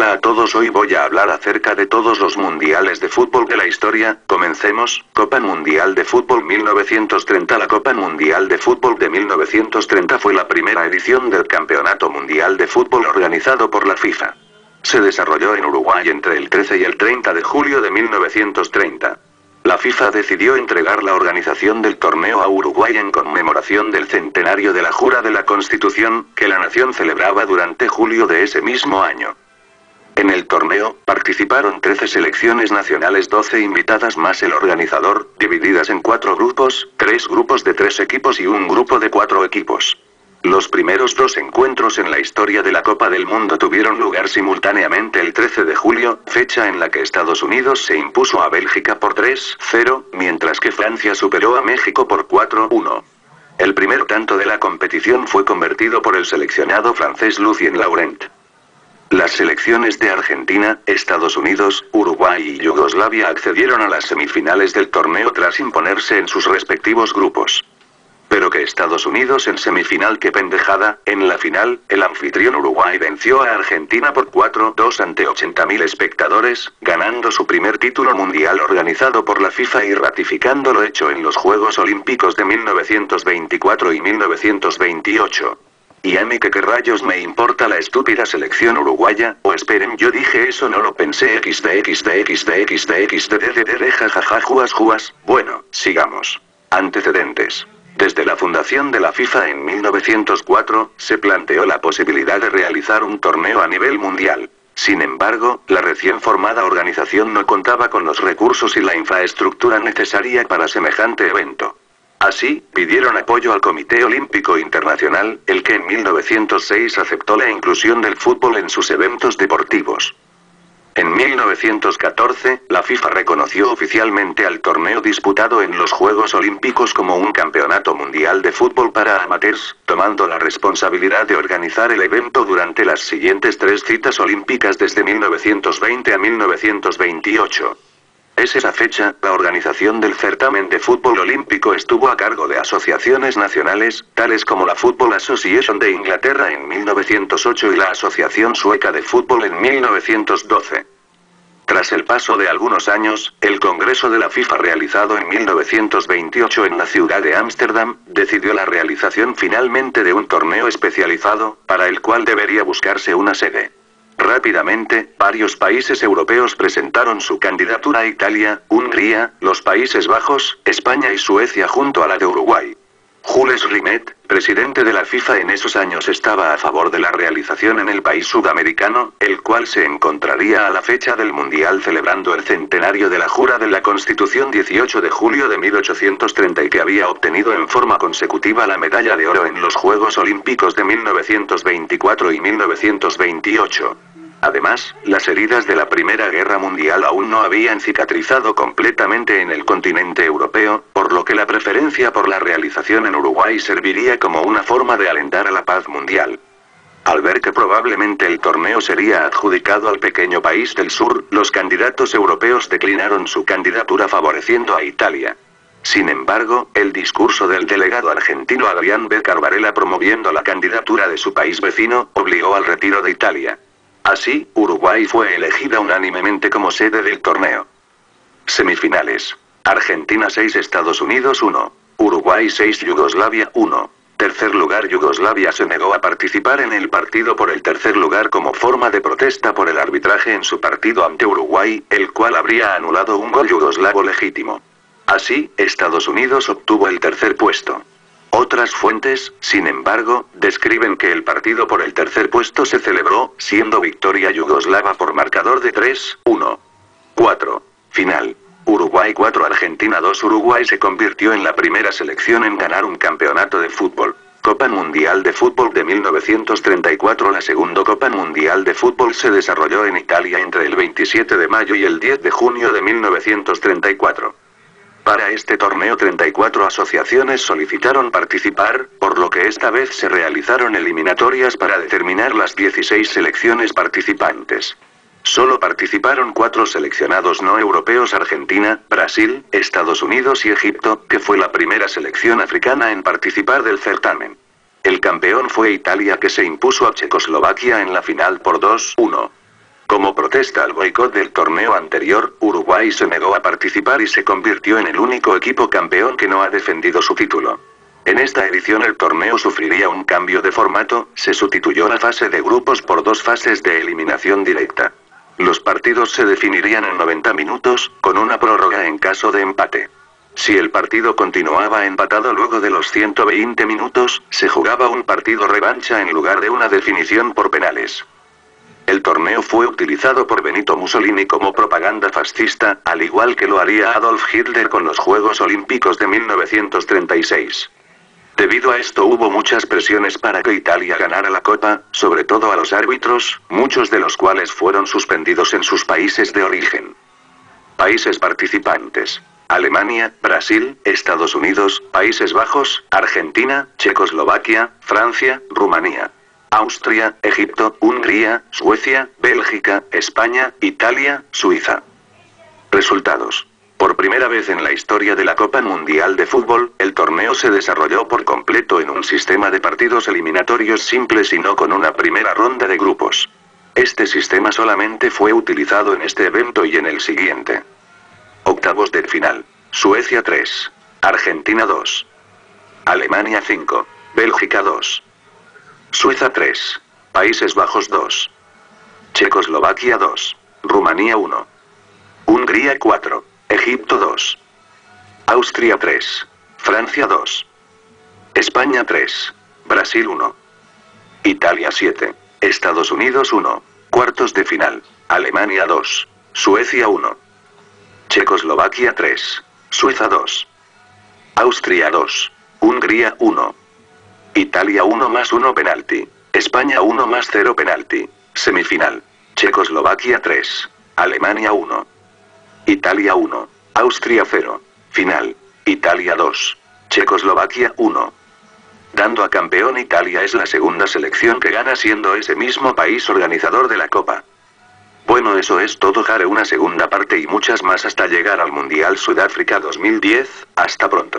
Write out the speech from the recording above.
Hola a todos, hoy voy a hablar acerca de todos los mundiales de fútbol de la historia. Comencemos. Copa Mundial de Fútbol 1930. La Copa Mundial de Fútbol de 1930 fue la primera edición del Campeonato Mundial de Fútbol organizado por la FIFA. Se desarrolló en Uruguay entre el 13 y el 30 de julio de 1930. La FIFA decidió entregar la organización del torneo a Uruguay en conmemoración del centenario de la Jura de la Constitución, que la nación celebraba durante julio de ese mismo año. En el torneo, participaron 13 selecciones nacionales, 12 invitadas más el organizador, divididas en 4 grupos, 3 grupos de 3 equipos y un grupo de 4 equipos. Los primeros 2 encuentros en la historia de la Copa del Mundo tuvieron lugar simultáneamente el 13 de julio, fecha en la que Estados Unidos se impuso a Bélgica por 3-0, mientras que Francia superó a México por 4-1. El primer tanto de la competición fue convertido por el seleccionado francés Lucien Laurent. Las selecciones de Argentina, Estados Unidos, Uruguay y Yugoslavia accedieron a las semifinales del torneo tras imponerse en sus respectivos grupos. Pero que Estados Unidos en semifinal, qué pendejada. En la final, el anfitrión Uruguay venció a Argentina por 4-2 ante 80.000 espectadores, ganando su primer título mundial organizado por la FIFA y ratificando lo hecho en los Juegos Olímpicos de 1924 y 1928. ¿Y a mí qué rayos me importa la estúpida selección uruguaya? O esperen, yo dije eso, no lo pensé. Jajaja, juas. Bueno, sigamos. Antecedentes. Desde la fundación de la FIFA en 1904, se planteó la posibilidad de realizar un torneo a nivel mundial. Sin embargo, la recién formada organización no contaba con los recursos y la infraestructura necesaria para semejante evento. Así, pidieron apoyo al Comité Olímpico Internacional, el que en 1906 aceptó la inclusión del fútbol en sus eventos deportivos. En 1914, la FIFA reconoció oficialmente al torneo disputado en los Juegos Olímpicos como un campeonato mundial de fútbol para amateurs, tomando la responsabilidad de organizar el evento durante las siguientes 3 citas olímpicas desde 1920 a 1928. Es esa fecha, la organización del certamen de fútbol olímpico estuvo a cargo de asociaciones nacionales, tales como la Football Association de Inglaterra en 1908 y la Asociación Sueca de Fútbol en 1912. Tras el paso de algunos años, el Congreso de la FIFA realizado en 1928 en la ciudad de Ámsterdam, decidió la realización finalmente de un torneo especializado, para el cual debería buscarse una sede. Rápidamente, varios países europeos presentaron su candidatura a Italia, Hungría, los Países Bajos, España y Suecia junto a la de Uruguay. Jules Rimet, presidente de la FIFA en esos años, estaba a favor de la realización en el país sudamericano, el cual se encontraría a la fecha del Mundial celebrando el centenario de la Jura de la Constitución 18 de julio de 1830 y que había obtenido en forma consecutiva la medalla de oro en los Juegos Olímpicos de 1924 y 1928. Además, las heridas de la Primera Guerra Mundial aún no habían cicatrizado completamente en el continente europeo, por lo que la preferencia por la realización en Uruguay serviría como una forma de alentar a la paz mundial. Al ver que probablemente el torneo sería adjudicado al pequeño país del sur, los candidatos europeos declinaron su candidatura favoreciendo a Italia. Sin embargo, el discurso del delegado argentino Adrián B. Carvarela promoviendo la candidatura de su país vecino, obligó al retiro de Italia. Así, Uruguay fue elegida unánimemente como sede del torneo. Semifinales. Argentina 6, Estados Unidos 1. Uruguay 6, Yugoslavia 1. Tercer lugar, Yugoslavia se negó a participar en el partido por el tercer lugar como forma de protesta por el arbitraje en su partido ante Uruguay, el cual habría anulado un gol yugoslavo legítimo. Así, Estados Unidos obtuvo el tercer puesto. Otras fuentes, sin embargo, describen que el partido por el tercer puesto se celebró, siendo victoria yugoslava por marcador de 3-1. 4. Final. Uruguay 4, Argentina 2. Uruguay se convirtió en la primera selección en ganar un campeonato de fútbol. Copa Mundial de Fútbol de 1934. La segunda Copa Mundial de Fútbol se desarrolló en Italia entre el 27 de mayo y el 10 de junio de 1934. Para este torneo 34 asociaciones solicitaron participar, por lo que esta vez se realizaron eliminatorias para determinar las 16 selecciones participantes. Solo participaron 4 seleccionados no europeos: Argentina, Brasil, Estados Unidos y Egipto, que fue la primera selección africana en participar del certamen. El campeón fue Italia, que se impuso a Checoslovaquia en la final por 2-1. Como protesta al boicot del torneo anterior, Uruguay se negó a participar y se convirtió en el único equipo campeón que no ha defendido su título. En esta edición el torneo sufriría un cambio de formato, se sustituyó la fase de grupos por 2 fases de eliminación directa. Los partidos se definirían en 90 minutos, con una prórroga en caso de empate. Si el partido continuaba empatado luego de los 120 minutos, se jugaba un partido revancha en lugar de una definición por penales. El torneo fue utilizado por Benito Mussolini como propaganda fascista, al igual que lo haría Adolf Hitler con los Juegos Olímpicos de 1936. Debido a esto hubo muchas presiones para que Italia ganara la Copa, sobre todo a los árbitros, muchos de los cuales fueron suspendidos en sus países de origen. Países participantes: Alemania, Brasil, Estados Unidos, Países Bajos, Argentina, Checoslovaquia, Francia, Rumanía, Austria, Egipto, Hungría, Suecia, Bélgica, España, Italia, Suiza. Resultados. Por primera vez en la historia de la Copa Mundial de Fútbol, el torneo se desarrolló por completo en un sistema de partidos eliminatorios simples y no con una primera ronda de grupos. Este sistema solamente fue utilizado en este evento y en el siguiente. Octavos de final. Suecia 3. Argentina 2. Alemania 5. Bélgica 2. Suiza 3. Países Bajos 2. Checoslovaquia 2. Rumanía 1. Hungría 4. Egipto 2. Austria 3. Francia 2. España 3. Brasil 1. Italia 7. Estados Unidos 1. Cuartos de final. Alemania 2. Suecia 1. Checoslovaquia 3. Suiza 2. Austria 2. Hungría 1. Italia 1 más 1 penalti. España 1 más 0 penalti. Semifinal. Checoslovaquia 3. Alemania 1. Italia 1. Austria 0. Final. Italia 2. Checoslovaquia 1. Dando a campeón Italia es la segunda selección que gana siendo ese mismo país organizador de la Copa. Bueno, eso es todo. Haré una segunda parte y muchas más hasta llegar al Mundial Sudáfrica 2010. Hasta pronto.